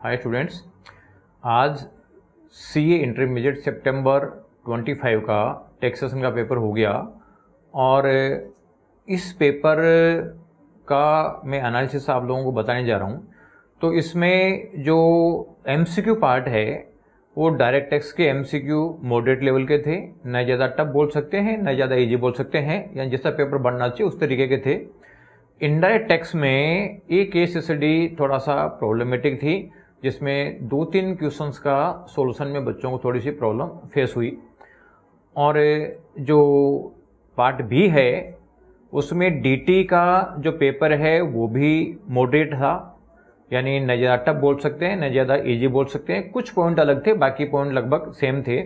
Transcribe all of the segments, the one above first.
Hi students, आज CA intermediate सितंबर 25 का taxation का पेपर हो गया और इस पेपर का मैं एनालिसिस आप लोगों को बताने जा रहा हूँ। तो इसमें जो एमसीक्यू पार्ट है वो डायरेक्ट टैक्स के एमसीक्यू मॉडरेट लेवल के थे, न ज़्यादा टफ बोल सकते हैं न ज़्यादा इजी बोल सकते हैं, या जैसा पेपर बनना चाहिए उस तरीके के थे। इनडायरेक्ट टैक्स में एक केस स्टडी थोड़ा सा प्रॉब्लमेटिक थी, जिसमें 2-3 क्वेश्चंस का सॉल्यूशन में बच्चों को थोड़ी सी प्रॉब्लम फेस हुई। और जो पार्ट बी है उसमें डीटी का जो पेपर है वो भी मॉडरेट था, यानी न ज़्यादा टफ बोल सकते हैं न ज़्यादा इजी बोल सकते हैं। कुछ पॉइंट अलग थे, बाकी पॉइंट लगभग सेम थे।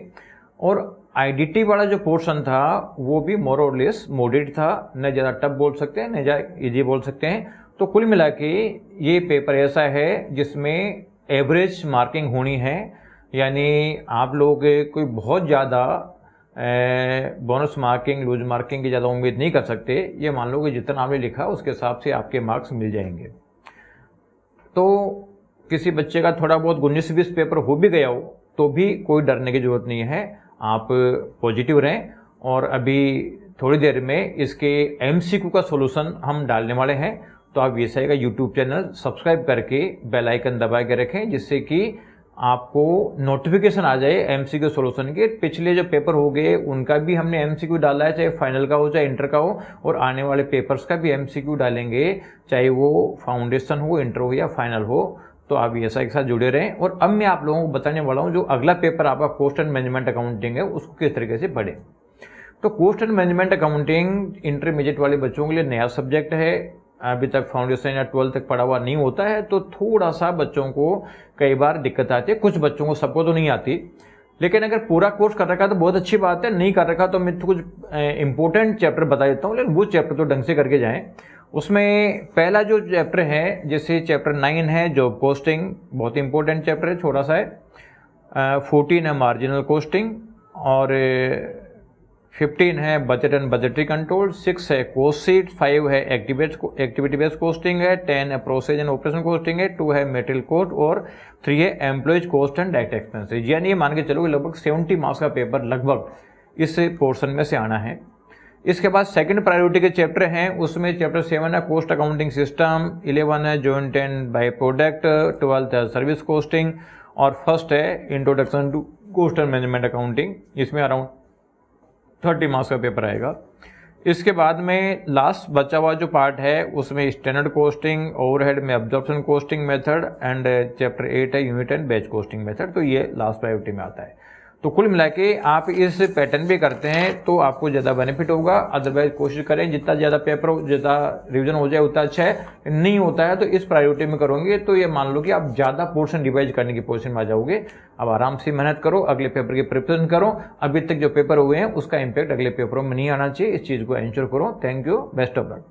और आईडीटी वाला जो पोर्शन था वो भी मोर और लेस मॉडरेट था, न ज़्यादा टफ बोल सकते हैं न ज़्यादा इजी बोल सकते हैं। तो कुल मिला के ये पेपर ऐसा है जिसमें एवरेज मार्किंग होनी है, यानी आप लोग कोई बहुत ज़्यादा बोनस मार्किंग लूज मार्किंग की ज़्यादा उम्मीद नहीं कर सकते। ये मान लो कि जितना आपने लिखा उसके हिसाब से आपके मार्क्स मिल जाएंगे। तो किसी बच्चे का थोड़ा बहुत 19-20 पेपर हो भी गया हो तो भी कोई डरने की ज़रूरत नहीं है, आप पॉजिटिव रहें। और अभी थोड़ी देर में इसके एमसीक्यू का सॉल्यूशन हम डालने वाले हैं, तो आप वीएसआई का यूट्यूब चैनल सब्सक्राइब करके बेल आइकन दबा के रखें, जिससे कि आपको नोटिफिकेशन आ जाए एमसीक्यू सॉल्यूशन के। पिछले जो पेपर हो गए उनका भी हमने एमसीक्यू डाला है, चाहे फाइनल का हो चाहे इंटर का हो, और आने वाले पेपर्स का भी एमसीक्यू डालेंगे, चाहे वो फाउंडेशन हो, इंटर हो या फाइनल हो। तो आप वीएसआई के साथ जुड़े रहें। और अब मैं आप लोगों को बताने वाला हूँ जो अगला पेपर आपका कॉस्ट एंड मैनेजमेंट अकाउंटिंग है उसको किस तरीके से पढ़ें। तो cost and management accounting intermediate वाले बच्चों के लिए नया सब्जेक्ट है, अभी तक फाउंडेशन या 12 तक पढ़ा हुआ नहीं होता है, तो थोड़ा सा बच्चों को कई बार दिक्कत आती है। कुछ बच्चों को, सबको तो नहीं आती, लेकिन अगर पूरा कोर्स कर रखा तो बहुत अच्छी बात है। नहीं कर रखा तो मैं तो कुछ इंपॉर्टेंट चैप्टर बता देता हूँ, लेकिन वो चैप्टर तो ढंग से करके जाएं। उसमें पहला जो चैप्टर है, जैसे चैप्टर 9 है जॉब कोस्टिंग, बहुत इंपॉर्टेंट चैप्टर है, छोटा सा है। 14 है मार्जिनल कोस्टिंग, और 15 है बजट एंड बजटरी कंट्रोल, 6 है कोस्ट शीट, 5 है एक्टिविटी बेस्ड कोस्टिंग है, 10 है प्रोसेस एंड ऑपरेशन कोस्टिंग है, 2 है मटेरियल कोस्ट, और 3 है employees cost and direct expenses. यानी ये मान के चलो कि लगभग 70 मार्क्स का पेपर लगभग इस पोर्शन में से आना है। इसके बाद सेकंड प्रायोरिटी के चैप्टर हैं, उसमें चैप्टर 7 है कॉस्ट अकाउंटिंग सिस्टम, 11 है जॉइंट एंड बाय प्रोडक्ट, 12 है सर्विस कोस्टिंग, और फर्स्ट है introduction to cost and management accounting. इसमें अराउंड 30 मार्क्स का पेपर आएगा। इसके बाद में लास्ट बचा हुआ जो पार्ट है उसमें स्टैंडर्ड कोस्टिंग, ओवरहेड में absorption costing method, and chapter 8 है unit and batch costing method. तो ये लास्ट प्रायोरिटी में आता है। तो कुल मिला के आप इस पैटर्न भी करते हैं तो आपको ज़्यादा बेनिफिट होगा। अदरवाइज कोशिश करें जितना ज़्यादा पेपर जितना रिवीजन हो जाए उतना अच्छा है। नहीं होता है तो इस प्रायोरिटी में करोगे तो ये मान लो कि आप ज़्यादा पोर्शन रिवाइज करने की पोजीशन में आ जाओगे। अब आराम से मेहनत करो, अगले पेपर की प्रिपरेशन करो। अभी तक जो पेपर हुए हैं उसका इम्पैक्ट अगले पेपरों में नहीं आना चाहिए, इस चीज़ को एंश्योर करो। Thank you, best of luck.